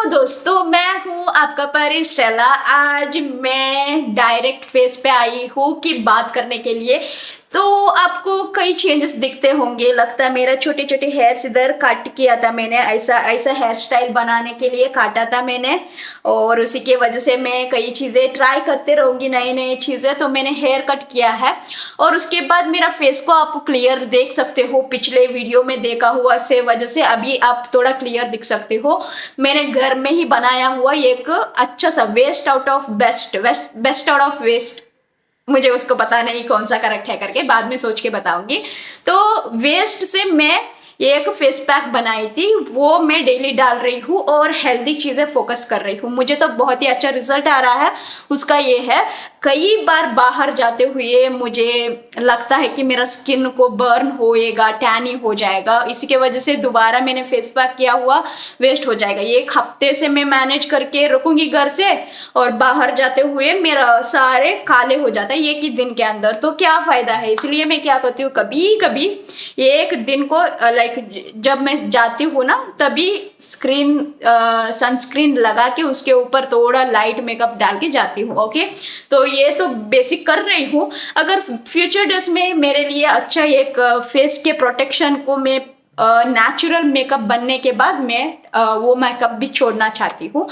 दोस्तों, मैं हूँ आपका परी स्टेला। आज मैं डायरेक्ट फेस पे आई हूँ कि बात करने के लिए। तो आपको कई चेंजेस दिखते होंगे। लगता है मेरा छोटे छोटे हेयर्स इधर कट किया था मैंने, ऐसा ऐसा हेयर स्टाइल बनाने के लिए काटा था मैंने। और उसी की वजह से मैं कई चीज़ें ट्राई करते रहूँगी, नई नई चीज़ें। तो मैंने हेयर कट किया है और उसके बाद मेरा फेस को आप क्लियर देख सकते हो। पिछले वीडियो में देखा हुआ से वजह से अभी आप थोड़ा क्लियर दिख सकते हो। मैंने घर में ही बनाया हुआ एक अच्छा सा waste out of best best out of waste, मुझे उसको पता नहीं कौन सा करेक्ट है करके, बाद में सोच के बताऊंगी। तो वेस्ट से मैं एक फेस पैक बनाई थी, वो मैं डेली डाल रही हूँ और हेल्दी चीजें फोकस कर रही हूँ। मुझे तो बहुत ही अच्छा रिजल्ट आ रहा है। उसका ये है, कई बार बाहर जाते हुए मुझे लगता है कि मेरा स्किन को बर्न होएगा, टैनी हो जाएगा, इसी के वजह से दोबारा मैंने फेस पैक किया हुआ वेस्ट हो जाएगा। ये एक हफ्ते से मैं मैनेज करके रखूंगी घर से, और बाहर जाते हुए मेरा सारे काले हो जाता है एक ही दिन के अंदर। तो क्या फायदा है? इसलिए मैं क्या करती हूँ, कभी कभी एक दिन को लाइक जब मैं जाती हूँ ना, तभी सनस्क्रीन लगा के उसके ऊपर थोड़ा लाइट मेकअप डाल के जाती हूँ। ओके, तो ये तो बेसिक कर रही हूँ। अगर फ्यूचर डेज में मेरे लिए अच्छा एक फेस के प्रोटेक्शन को मैं नेचुरल मेकअप बनने के बाद मैं वो मेकअप भी छोड़ना चाहती हूँ।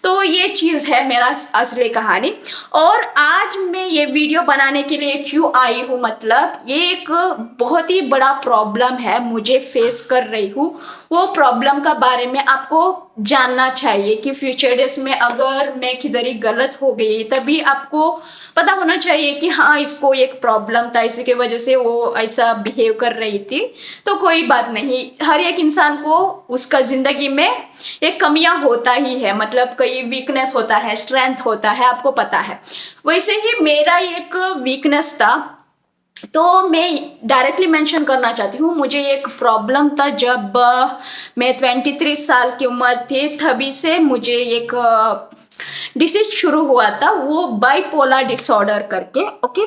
तो ये चीज़ है मेरा असली कहानी। और आज मैं ये वीडियो बनाने के लिए क्यों आई हूँ, मतलब ये एक बहुत ही बड़ा प्रॉब्लम है मुझे फेस कर रही हूँ। वो प्रॉब्लम का बारे में आपको जानना चाहिए कि फ्यूचर डेज में अगर मैं किधर ही गलत हो गई, तभी आपको पता होना चाहिए कि हाँ, इसको एक प्रॉब्लम था, इसी के वजह से वो ऐसा बिहेव कर रही थी। तो कोई बात नहीं, हर एक इंसान को उसका जिंदगी में एक कमियां होता ही है, मतलब कई वीकनेस होता है, स्ट्रेंथ होता है, आपको पता है। वैसे ही मेरा एक वीकनेस था, तो मैं डायरेक्टली मेंशन करना चाहती हूँ। मुझे एक प्रॉब्लम था जब मैं 23 साल की उम्र थी, तभी से मुझे एक डिसीज शुरू हुआ था, वो बाइपोलर डिसऑर्डर करके। ओके,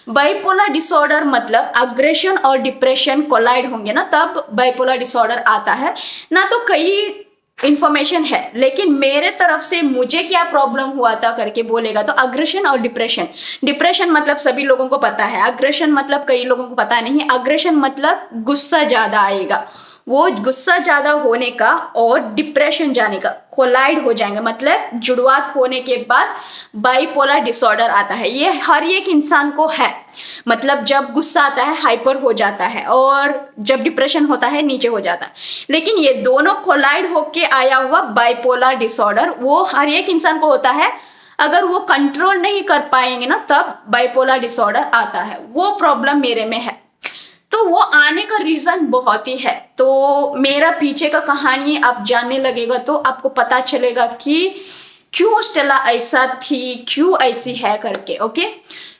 बाइपोलर डिसऑर्डर मतलब अग्रेशन और डिप्रेशन कोलाइड होंगे ना, तब बाइपोलर डिसऑर्डर आता है ना। तो कई इंफॉर्मेशन है, लेकिन मेरे तरफ से मुझे क्या प्रॉब्लम हुआ था करके बोलेगा तो अग्रेशन और डिप्रेशन। डिप्रेशन मतलब सभी लोगों को पता है, अग्रेशन मतलब कई लोगों को पता नहीं। अग्रेशन मतलब गुस्सा ज्यादा आएगा, वो गुस्सा ज्यादा होने का और डिप्रेशन जाने का कोलाइड हो जाएंगे, मतलब जुड़वात होने के बाद बाइपोलर डिसऑर्डर आता है। ये हर एक इंसान को है, मतलब जब गुस्सा आता है हाइपर हो जाता है, और जब डिप्रेशन होता है नीचे हो जाता है। लेकिन ये दोनों कोलाइड होके आया हुआ बाइपोलर डिसऑर्डर वो हर एक इंसान को होता है। अगर वो कंट्रोल नहीं कर पाएंगे ना, तब बाइपोलर डिसऑर्डर आता है। वो प्रॉब्लम मेरे में है। तो वो आने का रीजन बहुत ही है। तो मेरा पीछे का कहानी आप जानने लगेगा तो आपको पता चलेगा कि क्यों स्टेला ऐसा थी, क्यों ऐसी है करके। ओके,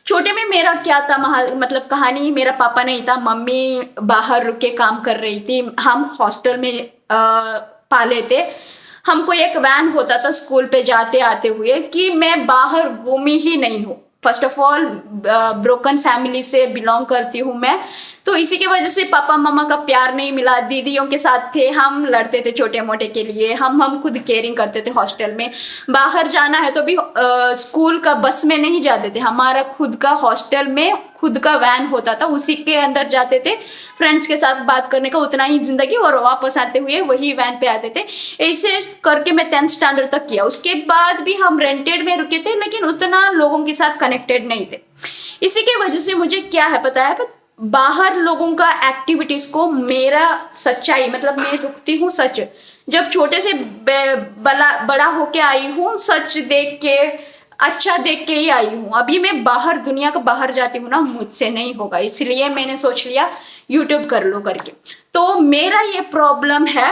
छोटे में मेरा क्या था, मतलब कहानी, मेरा पापा नहीं था, मम्मी बाहर रुक के काम कर रही थी। हम हॉस्टल में पाले थे। हमको एक वैन होता था स्कूल पे जाते आते हुए, कि मैं बाहर घूमी ही नहीं हूँ। First of all broken family से बिलोंग करती हूँ मैं, तो इसी की वजह से पापा मम्मा का प्यार नहीं मिला। दीदियों के साथ थे, हम लड़ते थे छोटे मोटे के लिए, हम खुद केयरिंग करते थे हॉस्टल में। बाहर जाना है तो भी स्कूल का बस में नहीं जाते थे, हमारा खुद का हॉस्टल में खुद का वैन होता था, उसी के अंदर जाते थे। फ्रेंड्स के साथ बात करने का उतना ही जिंदगी, और वापस आते हुए वही वैन पे आते थे। ऐसे करके मैं 10th स्टैंडर्ड तक किया। उसके बाद भी हम रेंटेड में रुके थे, लेकिन उतना लोगों के साथ कनेक्टेड नहीं थे। इसी के वजह से मुझे क्या है पता है, बाहर लोगों का एक्टिविटीज को मेरा सच्चाई, मतलब मैं रुकती हूँ सच। जब छोटे से बड़ा होके आई हूँ, सच देख के, अच्छा देख के ही आई हूँ। अभी मैं बाहर दुनिया का बाहर जाती हूँ ना, मुझसे नहीं होगा, इसलिए मैंने सोच लिया यूट्यूब कर लो करके। तो मेरा ये प्रॉब्लम है,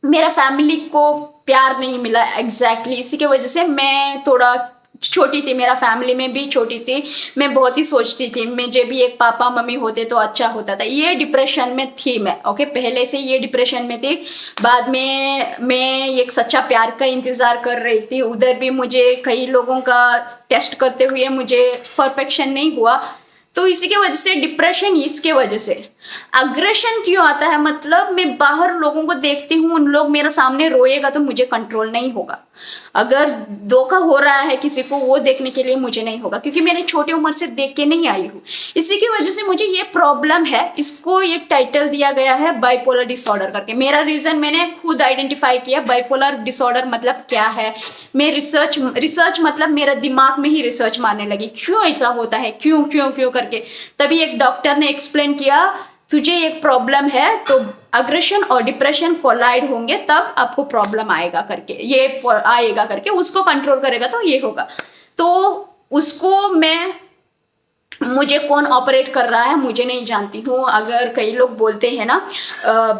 मेरा फैमिली को प्यार नहीं मिला एग्जैक्टली। इसी के वजह से मैं थोड़ा छोटी थी, मेरा फैमिली में भी छोटी थी। मैं बहुत ही सोचती थी मुझे भी एक पापा मम्मी होते तो अच्छा होता था। ये डिप्रेशन में थी मैं। ओके, पहले से ये डिप्रेशन में थी। बाद में मैं एक सच्चा प्यार का इंतजार कर रही थी। उधर भी मुझे कई लोगों का टेस्ट करते हुए मुझे परफेक्शन नहीं हुआ, तो इसी के वजह से डिप्रेशन, इसके वजह से अग्रेशन क्यों आता है, मतलब मैं बाहर लोगों को देखती हूँ, उन लोग मेरे सामने रोएगा तो मुझे कंट्रोल नहीं होगा। अगर धोखा हो रहा है किसी को, वो देखने के लिए मुझे नहीं होगा, क्योंकि मैंने छोटी उम्र से देख के नहीं आई हूँ। इसी की वजह से मुझे ये प्रॉब्लम है। इसको एक टाइटल दिया गया है बाइपोलर डिसऑर्डर करके। मेरा रीजन मैंने खुद आइडेंटिफाई किया, बाइपोलर डिसऑर्डर मतलब क्या है। मैं रिसर्च मतलब मेरा दिमाग में ही रिसर्च मारने लगी, क्यों ऐसा होता है, क्यों क्यों क्यों करके। तभी एक डॉक्टर ने एक्सप्लेन किया, तुझे एक प्रॉब्लम है तो अग्रेशन और डिप्रेशन कोलाइड होंगे तब आपको प्रॉब्लम आएगा करके, ये आएगा करके, उसको कंट्रोल करेगा तो ये होगा। तो उसको मुझे कौन ऑपरेट कर रहा है मुझे नहीं जानती हूँ। अगर कई लोग बोलते हैं ना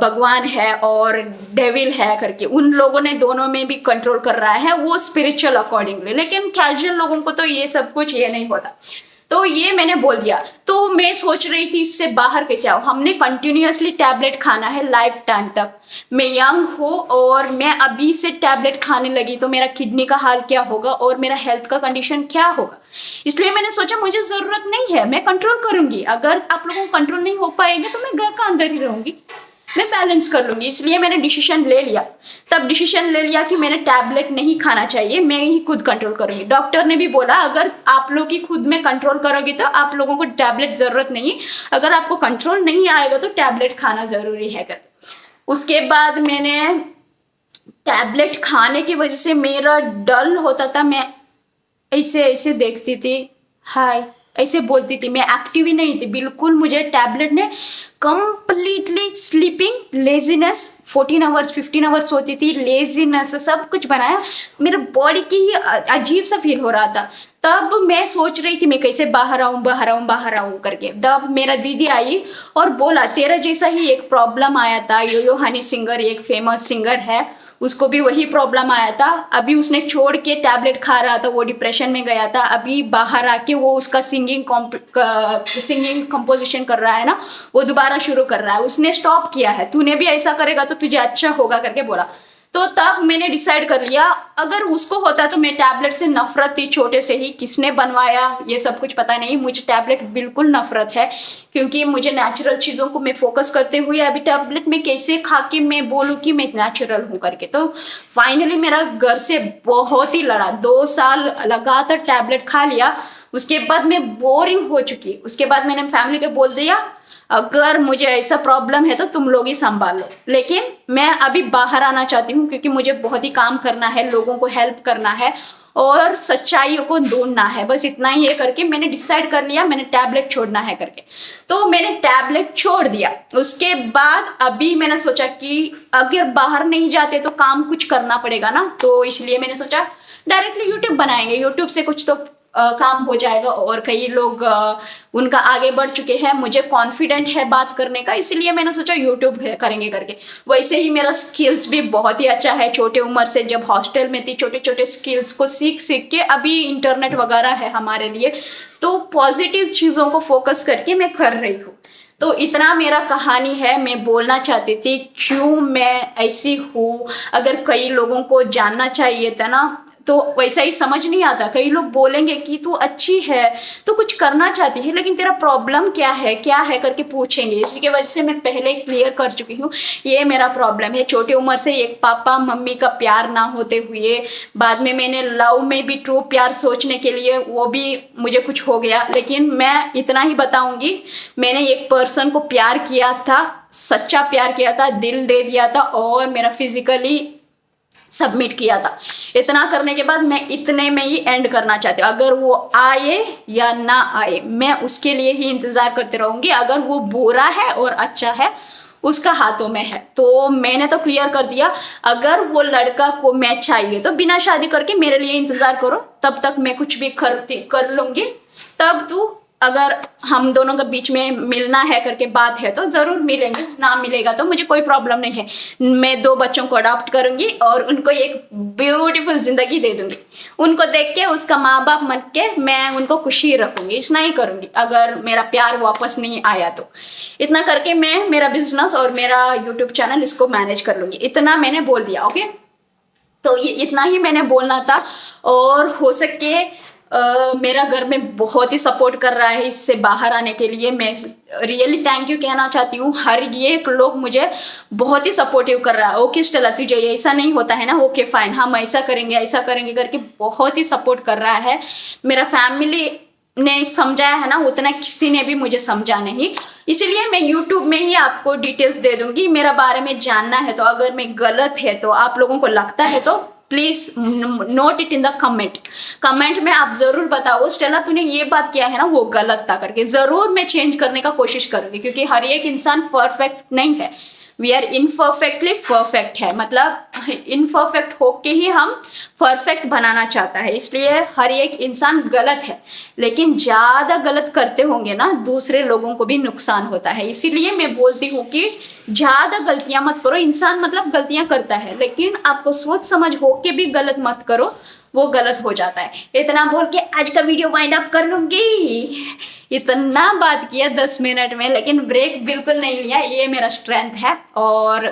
भगवान है और डेविल है करके, उन लोगों ने दोनों में भी कंट्रोल कर रहा है, वो स्पिरिचुअल अकॉर्डिंगली। लेकिन कैजुअल लोगों को तो ये सब कुछ ये नहीं होता। तो ये मैंने बोल दिया। तो मैं सोच रही थी इससे बाहर कैसे आओ। हमने कंटिन्यूअसली टैबलेट खाना है लाइफ टाइम तक। मैं यंग हूँ और मैं अभी से टैबलेट खाने लगी तो मेरा किडनी का हाल क्या होगा और मेरा हेल्थ का कंडीशन क्या होगा। इसलिए मैंने सोचा मुझे जरूरत नहीं है, मैं कंट्रोल करूंगी। अगर आप लोगों को कंट्रोल नहीं हो पाएगा तो मैं घर का अंदर ही रहूंगी, मैं बैलेंस कर लूंगी। इसलिए मैंने डिसीजन ले लिया। तब डिसीजन ले लिया कि मैंने टैबलेट नहीं खाना चाहिए, मैं ही खुद कंट्रोल करूंगी। डॉक्टर ने भी बोला अगर आप लोग ही खुद में कंट्रोल करोगे तो आप लोगों को टैबलेट जरूरत नहीं, अगर आपको कंट्रोल नहीं आएगा तो टैबलेट खाना जरूरी है कर। उसके बाद मैंने टैबलेट खाने की वजह से मेरा डल होता था, मैं ऐसे ऐसे देखती थी, हाय ऐसे बोलती थी, मैं एक्टिव ही नहीं थी बिल्कुल। मुझे टैबलेट ने completely sleeping, laziness, 14 hours 15 hours सोती थी, लेजीनेस सब कुछ बनाया। मेरे बॉडी की ही अजीब सा फील हो रहा था। तब मैं सोच रही थी मैं कैसे बाहर आऊं बाहर आऊं बाहर आऊं करके। तब मेरा दीदी आई और बोला तेरा जैसा ही एक प्रॉब्लम आया था, यो हनी सिंगर एक फेमस सिंगर है, उसको भी वही प्रॉब्लम आया था। अभी उसने छोड़ के टैबलेट खा रहा था, वो डिप्रेशन में गया था। अभी बाहर आके वो उसका सिंगिंग कंपोजिशन कर रहा है ना, वो दोबारा शुरू कर रहा है। उसने स्टॉप किया है, तूने भी ऐसा करेगा तो तुझे अच्छा होगा करके बोला। तो तब मैंने डिसाइड कर लिया अगर उसको होता तो मैं टैबलेट से नफरत थी छोटे से ही। किसने बनवाया ये सब कुछ पता नहीं, मुझे टैबलेट बिल्कुल नफरत है, क्योंकि मुझे नेचुरल चीज़ों को मैं फोकस करते हुए अभी टैबलेट में कैसे खा के मैं बोलूँ कि मैं नेचुरल हूँ करके। तो फाइनली मेरा घर से बहुत ही लड़ा, 2 साल लगातार टैबलेट खा लिया। उसके बाद मैं बोरिंग हो चुकी। उसके बाद मैंने फैमिली को बोल दिया अगर मुझे ऐसा प्रॉब्लम है तो तुम लोग ही संभाल लो। लेकिन मैं अभी बाहर आना चाहती हूँ क्योंकि मुझे बहुत ही काम करना है, लोगों को हेल्प करना है और सच्चाइयों को ढूंढना है। बस इतना ही ये करके मैंने डिसाइड कर लिया मैंने टैबलेट छोड़ना है करके। तो मैंने टैबलेट छोड़ दिया। उसके बाद अभी मैंने सोचा कि अगर बाहर नहीं जाते तो काम कुछ करना पड़ेगा ना, तो इसलिए मैंने सोचा डायरेक्टली यूट्यूब बनाएंगे, यूट्यूब से कुछ तो काम हो जाएगा। और कई लोग उनका आगे बढ़ चुके हैं, मुझे कॉन्फिडेंट है बात करने का, इसलिए मैंने सोचा यूट्यूब करेंगे करके। वैसे ही मेरा स्किल्स भी बहुत ही अच्छा है। छोटे उम्र से जब हॉस्टल में थी छोटे छोटे स्किल्स को सीख सीख के अभी इंटरनेट वगैरह है हमारे लिए, तो पॉजिटिव चीज़ों को फोकस करके मैं कर रही हूँ। तो इतना मेरा कहानी है। मैं बोलना चाहती थी क्यों मैं ऐसी हूँ। अगर कई लोगों को जानना चाहिए था ना, तो वैसा ही समझ नहीं आता। कई लोग बोलेंगे कि तू अच्छी है, तू कुछ करना चाहती है, लेकिन तेरा प्रॉब्लम क्या है करके पूछेंगे। इसी की वजह से मैं पहले ही क्लियर कर चुकी हूँ, ये मेरा प्रॉब्लम है। छोटी उम्र से एक पापा मम्मी का प्यार ना होते हुए, बाद में मैंने लव में भी ट्रू प्यार सोचने के लिए वो भी मुझे कुछ हो गया। लेकिन मैं इतना ही बताऊंगी, मैंने एक पर्सन को प्यार किया था, सच्चा प्यार किया था, दिल दे दिया था और मेरा फिजिकली सबमिट किया था। इतना करने के बाद मैं इतने में ही एंड करना चाहती हूँ। अगर वो आए या ना आए मैं उसके लिए ही इंतजार करते रहूंगी। अगर वो बुरा है और अच्छा है उसका हाथों में है। तो मैंने तो क्लियर कर दिया, अगर वो लड़का को मैं चाहिए तो बिना शादी करके मेरे लिए इंतजार करो, तब तक मैं कुछ भी कर लूंगी। तब तू अगर हम दोनों के बीच में मिलना है करके बात है तो जरूर मिलेंगे, ना मिलेगा तो मुझे कोई प्रॉब्लम नहीं है। मैं 2 बच्चों को अडॉप्ट करूंगी और उनको एक ब्यूटीफुल जिंदगी दे दूंगी। उनको देख के उसका माँ बाप मन के मैं उनको खुशी रखूंगी, इतना ही करूंगी। अगर मेरा प्यार वापस नहीं आया तो इतना करके मैं मेरा बिजनेस और मेरा यूट्यूब चैनल इसको मैनेज कर लूंगी। इतना मैंने बोल दिया। ओके, तो ये इतना ही मैंने बोलना था। और हो सके मेरा घर में बहुत ही सपोर्ट कर रहा है इससे बाहर आने के लिए। मैं रियली थैंक यू कहना चाहती हूँ। हर एक लोग मुझे बहुत ही सपोर्टिव कर रहा है। ओके स्टेला, तुझे ऐसा नहीं होता है ना, ओके फाइन, हम ऐसा करेंगे करके बहुत ही सपोर्ट कर रहा है। मेरा फैमिली ने समझाया है ना, उतना किसी ने भी मुझे समझा नहीं। इसलिए मैं YouTube में ही आपको डिटेल्स दे दूंगी। मेरा बारे में जानना है तो, अगर मैं गलत है तो, आप लोगों को लगता है तो please note it in the comment में आप जरूर बताओ स्टेला तूने ये बात किया है ना वो गलत था करके। जरूर मैं चेंज करने का कोशिश करूंगी, क्योंकि हर एक इंसान परफेक्ट नहीं है। वी आर इनपरफेक्टली परफेक्ट है, मतलब इनपरफेक्ट होके ही हम परफेक्ट बनाना चाहता है। इसलिए हर एक इंसान गलत है, लेकिन ज्यादा गलत करते होंगे ना दूसरे लोगों को भी नुकसान होता है। इसीलिए मैं बोलती हूँ कि ज्यादा गलतियां मत करो। इंसान मतलब गलतियां करता है, लेकिन आपको सोच समझ होके भी गलत मत करो, वो गलत हो जाता है। इतना बोल के आज का वीडियो वाइंड अप कर लूंगी। इतना बात किया 10 मिनट में, लेकिन ब्रेक बिल्कुल नहीं लिया। ये मेरा स्ट्रेंथ है और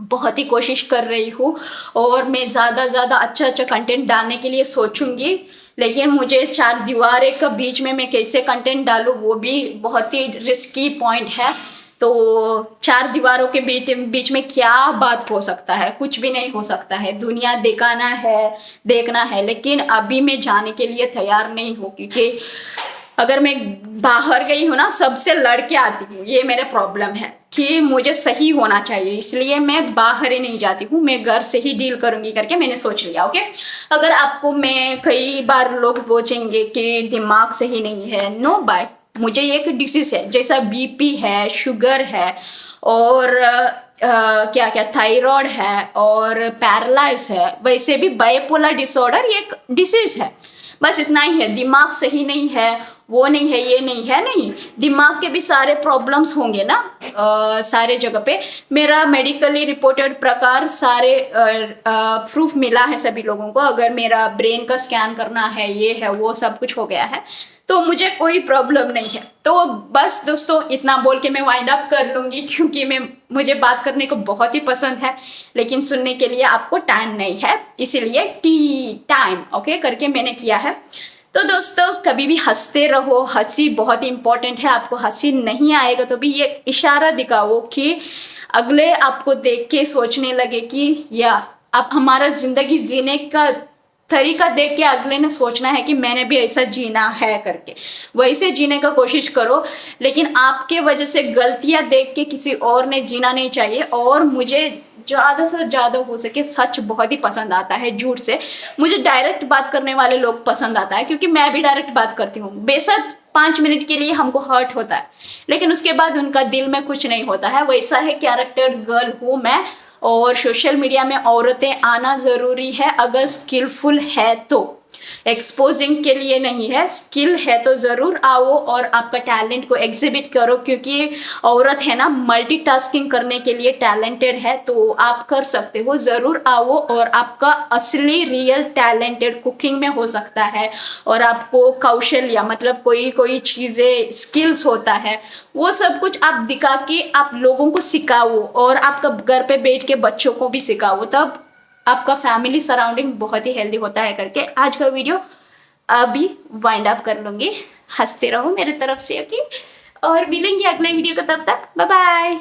बहुत ही कोशिश कर रही हूँ, और मैं ज़्यादा अच्छा कंटेंट डालने के लिए सोचूंगी। लेकिन मुझे 4 दीवारें के बीच में मैं कैसे कंटेंट डालूँ, वो भी बहुत ही रिस्की पॉइंट है। तो 4 दीवारों के बीच में क्या बात हो सकता है, कुछ भी नहीं हो सकता है। दुनिया देखना है, लेकिन अभी मैं जाने के लिए तैयार नहीं हूँ, क्योंकि अगर मैं बाहर गई हूँ ना, सबसे लड़के आती हूँ। ये मेरा प्रॉब्लम है कि मुझे सही होना चाहिए, इसलिए मैं बाहर ही नहीं जाती हूँ। मैं घर से ही डील करूंगी करके मैंने सोच लिया। ओके, अगर आपको, मैं कई बार लोग पूछेंगे कि दिमाग सही नहीं है, नो बाय, मुझे एक डिसीज है, जैसा बीपी है, शुगर है, और क्या क्या थायराइड है और पैरालाइज है, वैसे भी बाइपोलर डिसऑर्डर एक डिसीज है। बस इतना ही है। दिमाग सही नहीं है, वो नहीं है, ये नहीं है, नहीं, दिमाग के भी सारे प्रॉब्लम्स होंगे ना सारे जगह पे। मेरा मेडिकली रिपोर्टेड प्रकार सारे प्रूफ मिला है सभी लोगों को। अगर मेरा ब्रेन का स्कैन करना है, ये है, वो सब कुछ हो गया है, तो मुझे कोई प्रॉब्लम नहीं है। तो बस दोस्तों, इतना बोल के मैं वाइंड अप कर लूंगी, क्योंकि मुझे बात करने को बहुत ही पसंद है, लेकिन सुनने के लिए आपको टाइम नहीं है, इसीलिए टाइम ओके करके मैंने किया है। तो दोस्तों, कभी भी हंसते रहो। हंसी बहुत ही इंपॉर्टेंट है। आपको हंसी नहीं आएगा तो भी ये इशारा दिखाओ कि अगले आपको देख के सोचने लगे कि या आप हमारा जिंदगी जीने का तरीका देख के अगले ने सोचना है कि मैंने भी ऐसा जीना है करके, वैसे जीने का कोशिश करो। लेकिन आपके वजह से गलतियां देख के किसी और ने जीना नहीं चाहिए। और मुझे ज़्यादा से ज़्यादा हो सके सच बहुत ही पसंद आता है, झूठ से मुझे डायरेक्ट बात करने वाले लोग पसंद आता है, क्योंकि मैं भी डायरेक्ट बात करती हूँ। बेशक 5 मिनट के लिए हमको हर्ट होता है, लेकिन उसके बाद उनका दिल में कुछ नहीं होता है। वैसा है कैरेक्टर गर्ल हूँ मैं, और सोशल मीडिया में औरतें आना ज़रूरी है अगर स्किलफुल है तो। एक्सपोजिंग के लिए नहीं है, स्किल है तो ज़रूर आओ और आपका टैलेंट को एग्जिबिट करो, क्योंकि औरत है ना, मल्टीटास्किंग करने के लिए टैलेंटेड है, तो आप कर सकते हो। ज़रूर आओ, और आपका असली रियल टैलेंटेड कुकिंग में हो सकता है, और आपको कौशल्य मतलब कोई चीज़ें स्किल्स होता है, वो सब कुछ आप दिखा के आप लोगों को सिखाओ, और आपका घर पे बैठ के बच्चों को भी सिखाओ, तब आपका फैमिली सराउंडिंग बहुत ही हेल्दी होता है करके आज का वीडियो अभी वाइंड अप कर लूंगी। हंसते रहो मेरे तरफ से, ओके, और मिलेंगे अगले वीडियो को, तब तक बाय बाय।